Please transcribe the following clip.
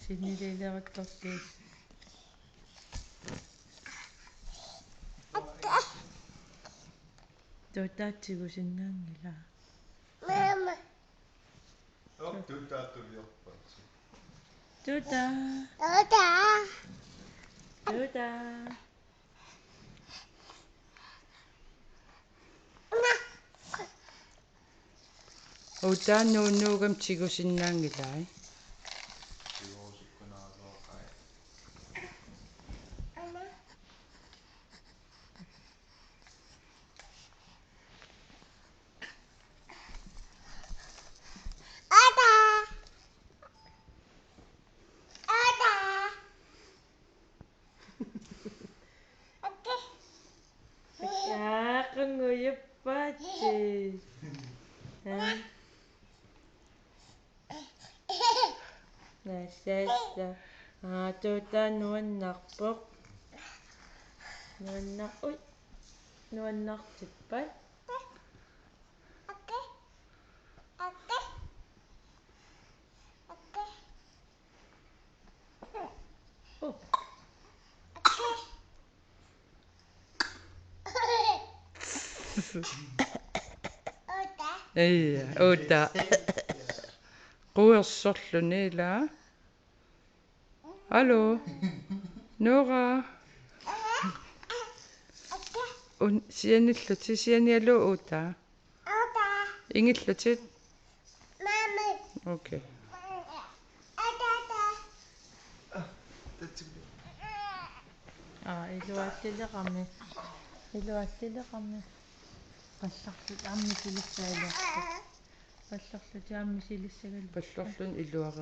Sinililaqtortiis. Tuutaatigu sinnaangila. Mama. Tuuta. Tuuta. Uutaannuunnuugam tigusinnaangilai. Qanguyuppaati. Nassassa. Tuutaannuannarpoq. Nuannartippat. Iya, uta. Quersorluni la. Hallo. Nora. Sianiallu uta. Ingillutit. Mama. Okay. Iluattiliqarmi. Qallarlut aammi silissailortu. Qallarlut aammi silissagal. Pallorlun iluara.